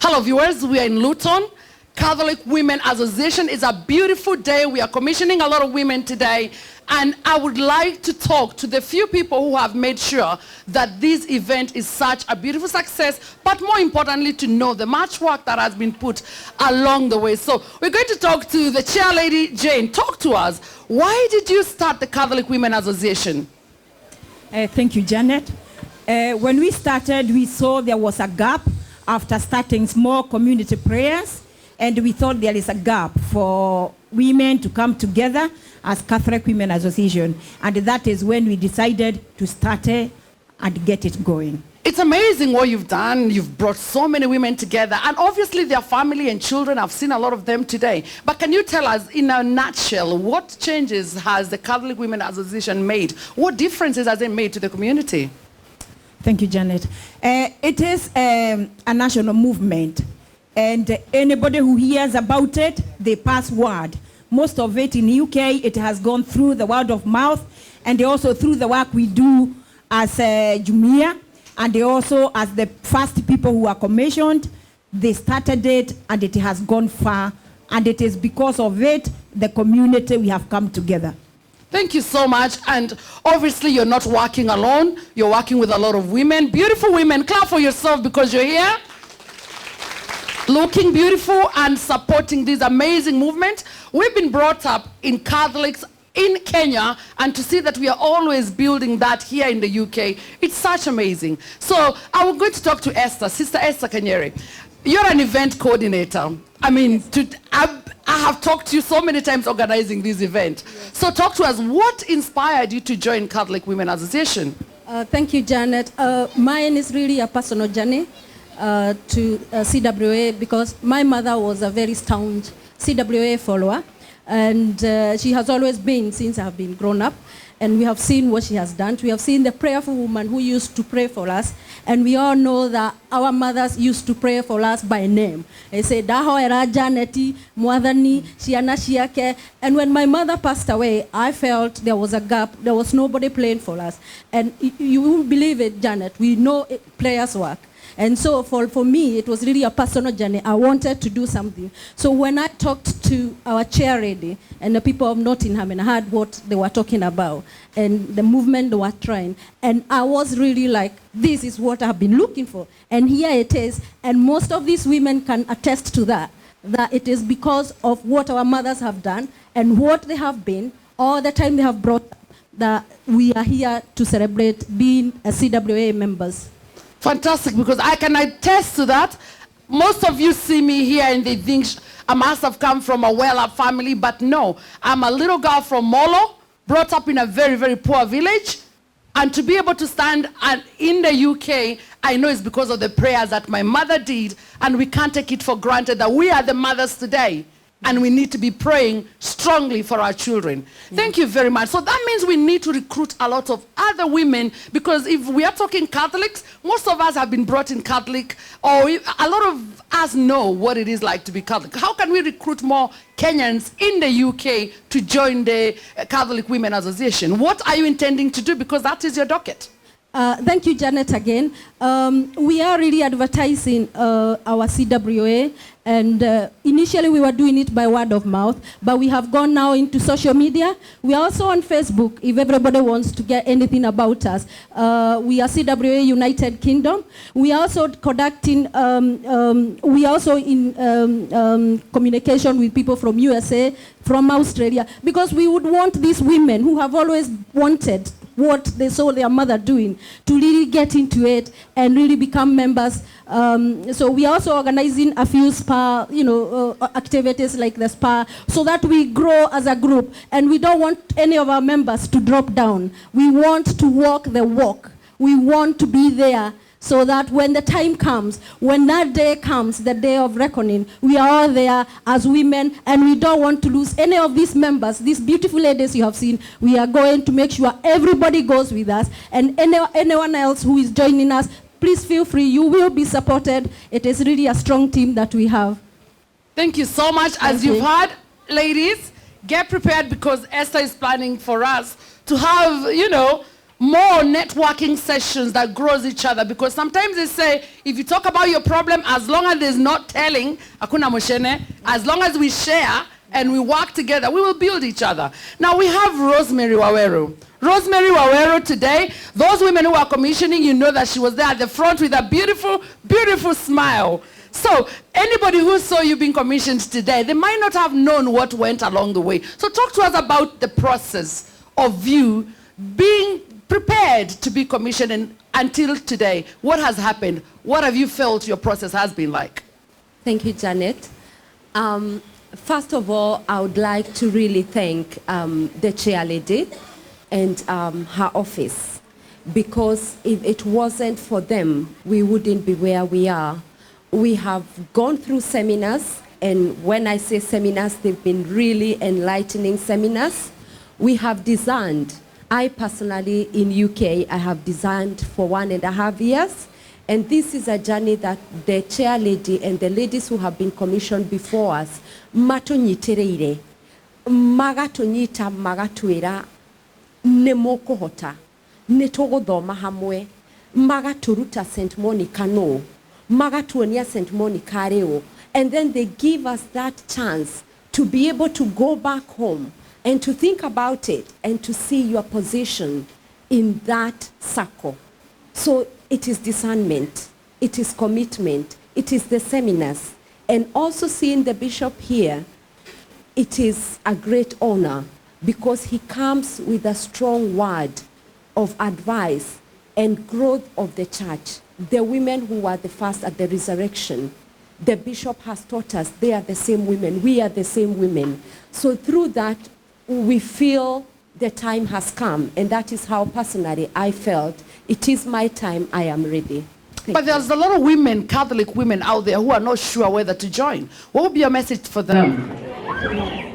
Hello viewers, we are in Luton. Catholic Women Association. Is a beautiful day. We are commissioning a lot of women today. And I would like to talk to the few people who have made sure that this event is such a beautiful success, but more importantly to know the much work that has been put along the way. So we're going to talk to the chair lady, Jane. Talk to us. Why did you start the Catholic Women Association? Thank you, Janet. When we started, we saw there was a gap after starting small community prayers, and we thought there is a gap for women to come together as Catholic Women Association, and that is when we decided to start it and get it going. It's amazing what you've done. You've brought so many women together, and obviously their family and children. I've seen a lot of them today. But can you tell us, in a nutshell, what changes has the Catholic Women Association made? What differences has it made to the community? Thank you, Janet. It is a national movement, and anybody who hears about it, they pass word. Most of it in the UK, it has gone through the word of mouth, and also through the work we do as Jumia, and also as the first people who are commissioned. They started it, and it has gone far, and it is because of it, the community, we have come together. Thank you so much. And obviously you're not working alone. You're working with a lot of women, beautiful women. Clap for yourself because you're here, looking beautiful and supporting this amazing movement. We've been brought up in Catholics in Kenya, and to see that we are always building that here in the UK, it's such amazing. So I'm going to talk to Esther, Sister Esther Kanyeri. You're an event coordinator. I mean, I have talked to you so many times organizing this event. Yes. So talk to us, what inspired you to join Catholic Women Association? Thank you, Janet. Mine is really a personal journey to CWA, because my mother was a very staunch CWA follower, and she has always been since I have been grown up, and we have seen what she has done. We have seen the prayerful woman who used to pray for us, and we all know that our mothers used to pray for us by name. They say, Daho era Janeti, Mwadhani, Shiana Shiake. And when my mother passed away, I felt there was a gap. There was nobody praying for us. And you won't believe it, Janet, we know prayers work. And so for me, it was really a personal journey. I wanted to do something. So when I talked to our chair lady and the people of Nottingham, and I heard what they were talking about and the movement they were trying, and I was really like, this is what I've been looking for. And here it is. And most of these women can attest to that it is because of what our mothers have done and what they have been, all the time they have brought, that we are here to celebrate being a CWA members. Fantastic, because I can attest to that. Most of you see me here and they think I must have come from a well-up family, but no. I'm a little girl from Molo, brought up in a very, very poor village. And to be able to stand in the UK, I know it's because of the prayers that my mother did, and we can't take it for granted that we are the mothers today. And we need to be praying strongly for our children. Thank you very much. So that means we need to recruit a lot of other women, because if we are talking Catholics, most of us have been brought in Catholic, or a lot of us know what it is like to be Catholic. How can we recruit more Kenyans in the UK to join the Catholic Women Association? What are you intending to do? Because that is your docket. Thank you, Janet, again. We are really advertising our CWA, and initially we were doing it by word of mouth, but we have gone now into social media. We are also on Facebook, if everybody wants to get anything about us. We are CWA United Kingdom. We are also conducting, we are also in communication with people from USA, from Australia, because we would want these women who have always wanted what they saw their mother doing to really get into it and really become members. So we are also organizing a few spa, activities like the spa, so that we grow as a group. And we don't want any of our members to drop down. We want to walk the walk. We want to be there, so that when the time comes, when that day comes, the day of reckoning, we are all there as women, and we don't want to lose any of these members, these beautiful ladies you have seen. We are going to make sure everybody goes with us, and anyone else who is joining us, please feel free. You will be supported. It is really a strong team that we have. Thank you so much. As you've heard, ladies, get prepared, because Esther is planning for us to have, more networking sessions that grows each other, because sometimes they say if you talk about your problem, as long as there's not telling, hakuna moshene, as long as we share and we work together, we will build each other. Now we have Rosemary Waweru. Rosemary Waweru today, those women who are commissioning, you know that she was there at the front with a beautiful, beautiful smile. So anybody who saw you being commissioned today, they might not have known what went along the way. So talk to us about the process of you being prepared to be commissioned, and until today, what has happened? What have you felt your process has been like? Thank you, Janet. First of all, I would like to really thank the chair lady and her office, because if it wasn't for them, we wouldn't be where we are. We have gone through seminars, and when I say seminars, they've been really enlightening seminars. We have designed, I personally in UK, I have designed for 1.5 years, and this is a journey that the chair lady and the ladies who have been commissioned before us, matonyitereire, magatonyita magatwira, nemokohota, netogothoma hamwe, magaturuta St. Monica no, magatuonia St. Monica reo, and then they give us that chance to be able to go back home and to think about it and to see your position in that circle. So it is discernment, it is commitment, it is the seminars, and also seeing the bishop here, it is a great honor because he comes with a strong word of advice and growth of the church. The women who were the first at the resurrection, the bishop has taught us they are the same women, we are the same women. So through that, we feel the time has come, and that is how personally I felt. It is my time, I am ready. But there's a lot of women, Catholic women out there who are not sure whether to join. What would be your message for them?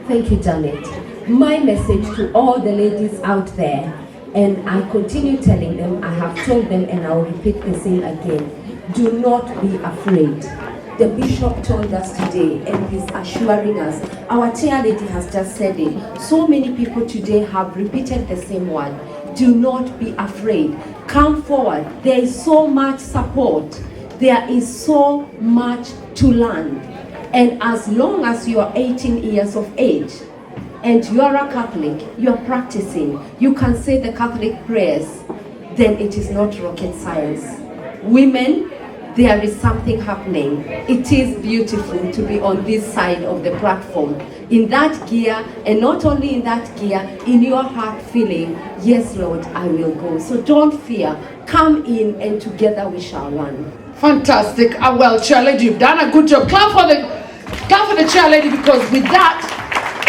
Thank you, Janet. My message to all the ladies out there, and I continue telling them, I have told them and I will repeat the same again, do not be afraid. The bishop told us today and is assuring us, our chair lady has just said it, so many people today have repeated the same word, do not be afraid. Come forward, there is so much support, there is so much to learn. And as long as you are 18 years of age, and you are a Catholic, you are practicing, you can say the Catholic prayers, then it is not rocket science. Women, there is something happening. It is beautiful to be on this side of the platform. In that gear, and not only in that gear, in your heart feeling, yes, Lord, I will go. So don't fear. Come in and together we shall learn. Fantastic. Well, chair lady, you've done a good job. Clap for the chair lady, because with that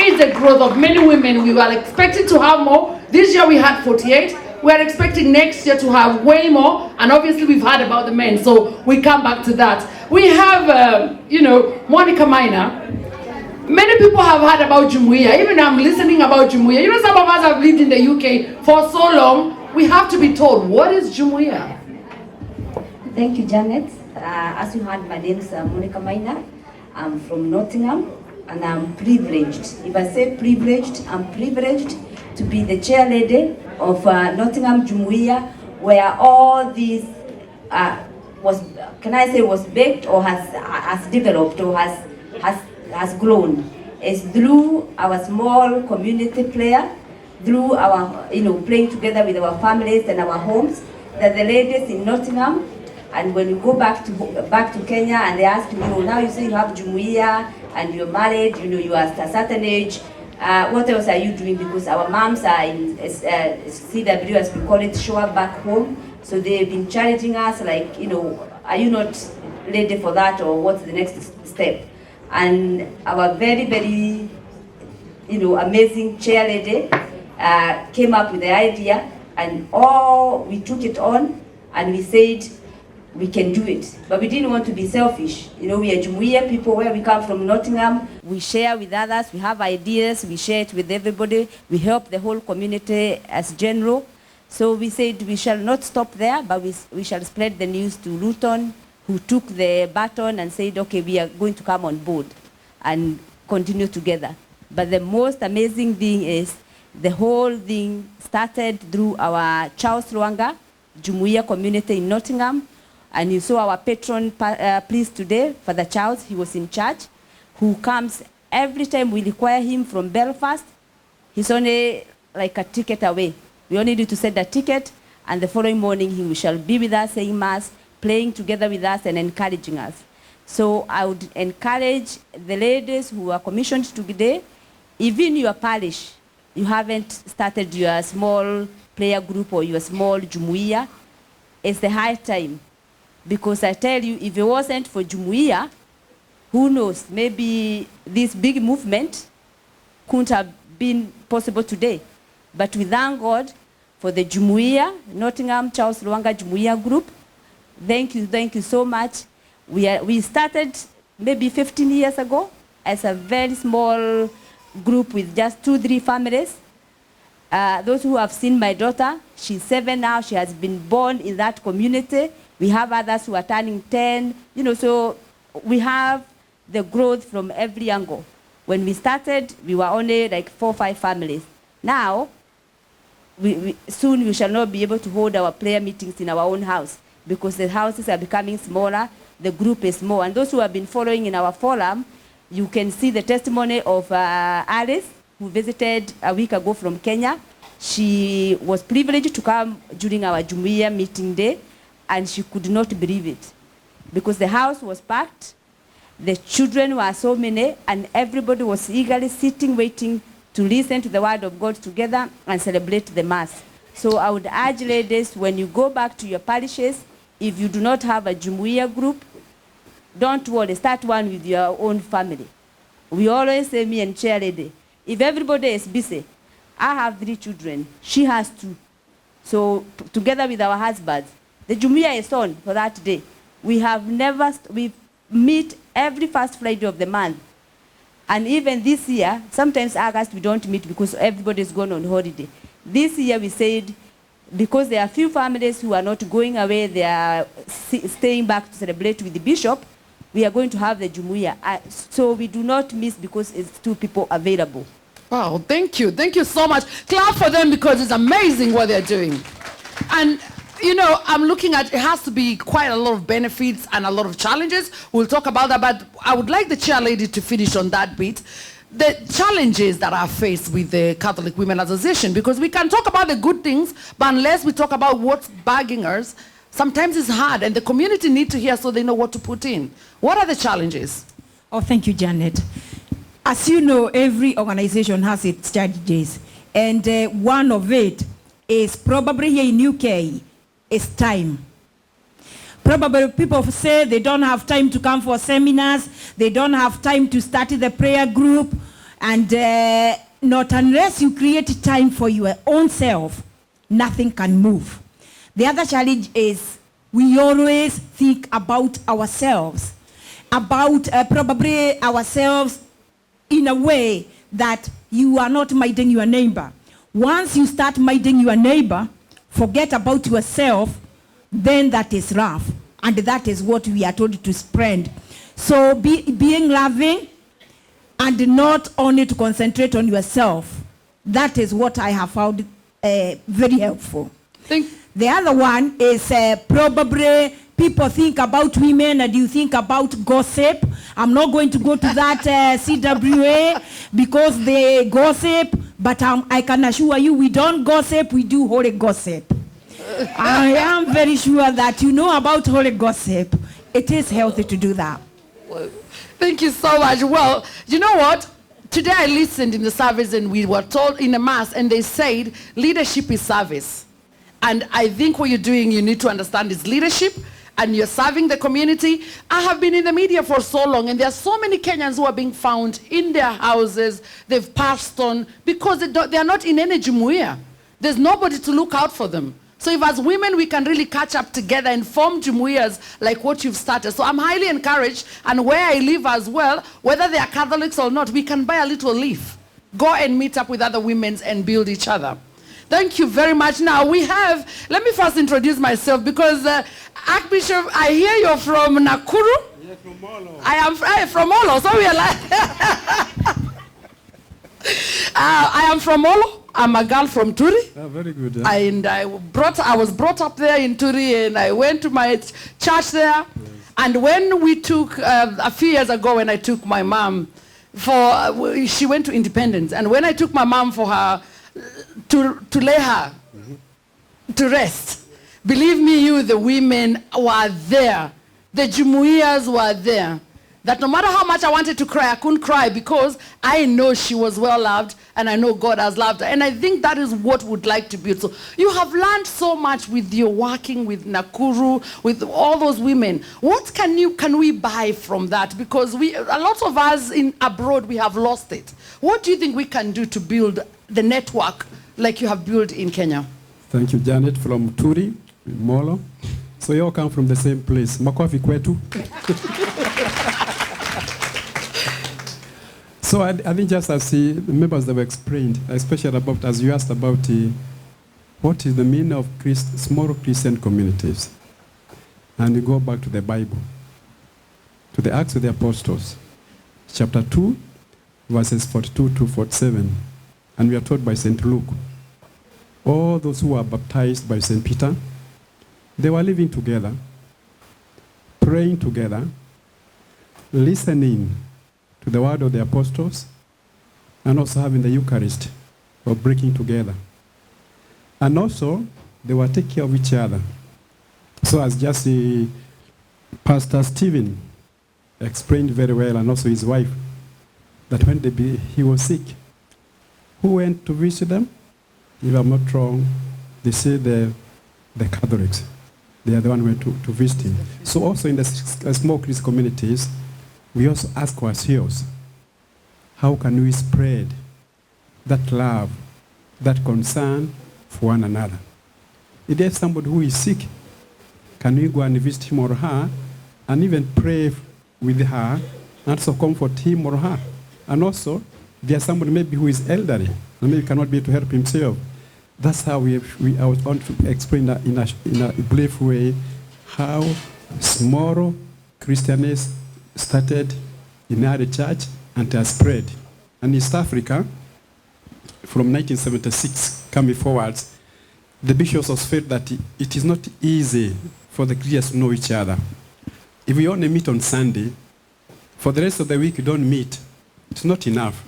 is the growth of many women. We were expecting to have more. This year we had 48. We're expecting next year to have way more, and obviously we've heard about the men, so we come back to that. We have, Monica Minor. Many people have heard about Jumuiya. Even I'm listening about Jumuiya. You know, some of us have lived in the UK for so long. We have to be told, what is Jumuiya? Thank you, Janet. As you heard, my name is Monica Minor. I'm from Nottingham, and I'm privileged. If I say privileged, I'm privileged to be the chair lady of Nottingham Jumuiya, where all this was baked or has developed or has grown. It's through our small community prayer, through our praying together with our families and our homes, that the ladies in Nottingham, and when you go back to Kenya and they ask you, now you say you have Jumuiya and you're married, you are at a certain age. What else are you doing? Because our moms are in CW, as we call it, show up back home. So they've been challenging us, like, are you not ready for that, or what's the next step? And our very, very, amazing chair lady came up with the idea, and we took it on, and we said, we can do it. But we didn't want to be selfish. We are Jumuiya people, where we come from, Nottingham. We share with others, we have ideas, we share it with everybody, we help the whole community as general. So we said we shall not stop there, but we shall spread the news to Luton, who took the baton and said, okay, we are going to come on board and continue together. But the most amazing thing is The whole thing started through our Charles Lwanga Jumuiya community in Nottingham. And you saw our patron priest today, Father Charles, he was in charge, who comes every time we require him from Belfast. He's only like a ticket away. We only need to send a ticket, and the following morning he shall be with us, saying mass, playing together with us and encouraging us. So I would encourage the ladies who are commissioned today, even your parish, you haven't started your small prayer group or your small Jumuiya, it's the high time. Because I tell you, if it wasn't for Jumuiya, who knows, maybe this big movement couldn't have been possible today. But we thank God for the Jumuiya, Nottingham Charles Lwanga Jumuiya group. Thank you so much. We started maybe 15 years ago as a very small group with just 2-3 families. Those who have seen my daughter, she's 7 now, she has been born in that community. We have others who are turning 10, you know, so we have the growth from every angle. When we started, we were only like 4 or 5 families. Now, soon we shall not be able to hold our prayer meetings in our own house because the houses are becoming smaller, the group is small. And those who have been following in our forum, you can see the testimony of Alice, who visited a week ago from Kenya. She was privileged to come during our Jumuiya meeting day, and she could not believe it because the house was packed, the children were so many, and everybody was eagerly sitting, waiting to listen to the word of God together and celebrate the Mass. So I would urge ladies, when you go back to your parishes, if you do not have a Jumuiya group, don't worry, start one with your own family. We always say, me and Chair Lady, if everybody is busy, I have 3 children, she has 2. So together with our husbands, the Jumuiya is on for that day. We meet every first Friday of the month. And even this year, sometimes August we don't meet because everybody is gone on holiday. This year we said, because there are few families who are not going away, they are staying back to celebrate with the bishop, we are going to have the Jumuiya. So we do not miss because it's 2 people available. Wow, thank you. Thank you so much. Clap for them because it's amazing what they're doing. And you know, I'm looking at, it has to be quite a lot of benefits and a lot of challenges. We'll talk about that, but I would like the chair lady to finish on that bit. The challenges that are faced with the Catholic Women Association, because we can talk about the good things, but unless we talk about what's bugging us, sometimes it's hard, and the community need to hear so they know what to put in. What are the challenges? Oh, thank you, Janet. As you know, every organization has its challenges, and one of it is probably here in UK, is time. Probably people say they don't have time to come for seminars, they don't have time to start the prayer group, and not unless you create time for your own self, nothing can move. The other challenge is we always think about ourselves, probably ourselves in a way that you are not minding your neighbor. Once you start minding your neighbor, forget about yourself, then that is rough. And that is what we are told to spread. So being loving and not only to concentrate on yourself, that is what I have found very helpful. The other one is probably people think about women and you think about gossip. I'm not going to go to that CWA because they gossip, but I can assure you we don't gossip, we do holy gossip. I am very sure that you know about holy gossip. It is healthy to do that. Thank you so much. Well, you know what? Today I listened in the service and we were told in a mass and they said leadership is service. And I think what you're doing, you need to understand is leadership and you're serving the community. I have been in the media for so long and there are so many Kenyans who are being found in their houses. They've passed on because they are not in any Jumuiya. There's nobody to look out for them. So if as women we can really catch up together and form Jumuiyas like what you've started. So I'm highly encouraged, and where I live as well, whether they are Catholics or not, we can buy a little leaf. Go and meet up with other women and build each other. Thank you very much. Now we have, let me first introduce myself because Archbishop, I hear you're from Nakuru. Yes, from Molo. I am from Molo, so we are like, I am from Molo. I'm a girl from Turi. Very good. Yeah. And I was brought up there in Turi, and I went to my church there. Yes. And when we took, a few years ago, when I took my mom she went to Independence. And when I took my mom for her, to lay her to rest, believe me, the women were there. The Jumuiyas were there. That no matter how much I wanted to cry, I couldn't cry because I know she was well loved and I know God has loved her. And I think that is what we'd like to build. So you have learned so much with your working with Nakuru, with all those women. What can we buy from that? Because a lot of us abroad, we have lost it. What do you think we can do to build the network like you have built in Kenya? Thank you, Janet, from Turi, Molo. So you all come from the same place. Makofi kwetu. So I think just as the members that were explained, especially about, as you asked about what is the meaning of small Christian communities. And we go back to the Bible, to the Acts of the Apostles, chapter 2, verses 42 to 47. And we are told by St. Luke, all those who were baptized by St. Peter, they were living together, praying together, listening to the word of the apostles, and also having the Eucharist, or breaking together. And also, they were taking care of each other. So as just Pastor Stephen explained very well, and also his wife, that when he was sick, who went to visit them? If I'm not wrong, they say the Catholics. They are the one who went to visit him. So also in the small Christian communities, we also ask ourselves, how can we spread that love, that concern for one another? If there's somebody who is sick, can we go and visit him or her and even pray with her and also comfort him or her? And also, there's somebody maybe who is elderly and maybe cannot be able to help himself. That's how I want to explain that in a brief way how small Christianity started in early church and has spread. And East Africa, from 1976 coming forward, the bishops also felt that it is not easy for the Christians to know each other. If we only meet on Sunday, for the rest of the week you don't meet, it's not enough.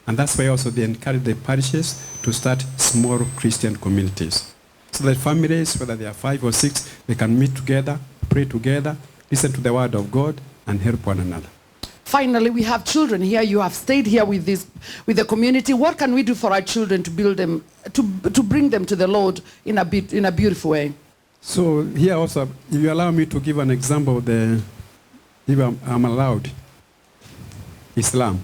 And that's why also they encourage the parishes to start small Christian communities. So that families, whether they are 5 or 6, they can meet together, pray together, listen to the word of God, and help one another. Finally, we have children here. You have stayed here with the community. What can we do for our children to build them, to bring them to the Lord in a beautiful way? So here also, if you allow me to give an example of if I'm allowed, Islam.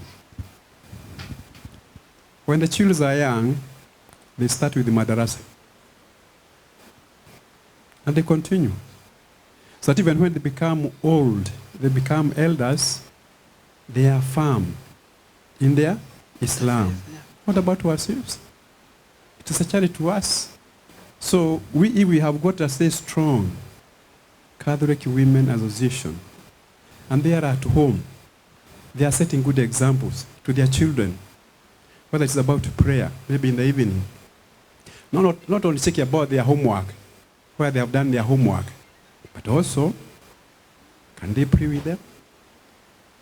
When the children are young, they start with the madrasa. And they continue. So that even when they become old, they become elders, they are firm in their Islam. What about ourselves? It is a charity to us. So if we have got to stay strong, Catholic Women Association, and they are at home, they are setting good examples to their children. Whether it's about prayer, maybe in the evening. Not only checking about their homework, where they have done their homework, but also, can they pray with them?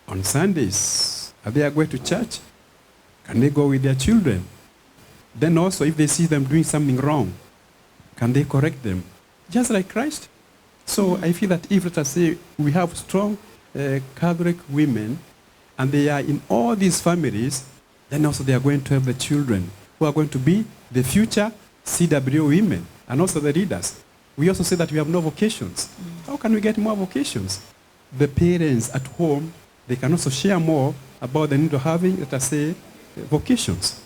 On Sundays, are they going to church? Can they go with their children? Then also, if they see them doing something wrong, can they correct them? Just like Christ. So I feel that if, let us say, we have strong Catholic women, and they are in all these families, then also they are going to have the children who are going to be the future CW women and also the leaders. We also say that we have no vocations. How can we get more vocations? The parents at home, they can also share more about the need of having, let us say, vocations.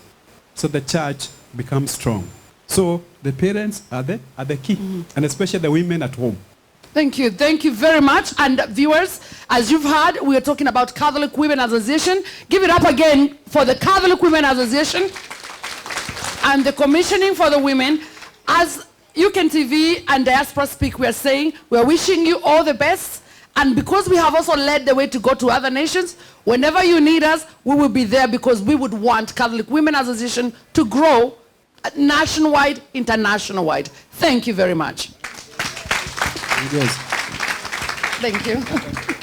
So the church becomes strong. So the parents are the key, and especially the women at home. Thank you. Thank you very much. And viewers, as you've heard, we are talking about Catholic Women Association. Give it up again for the Catholic Women Association and the commissioning for the women. As UCAN TV and Diaspora Speak, we are saying we are wishing you all the best. And because we have also led the way to go to other nations, whenever you need us, we will be there because we would want Catholic Women Association to grow nationwide, international-wide. Thank you very much. Yes. Thank you.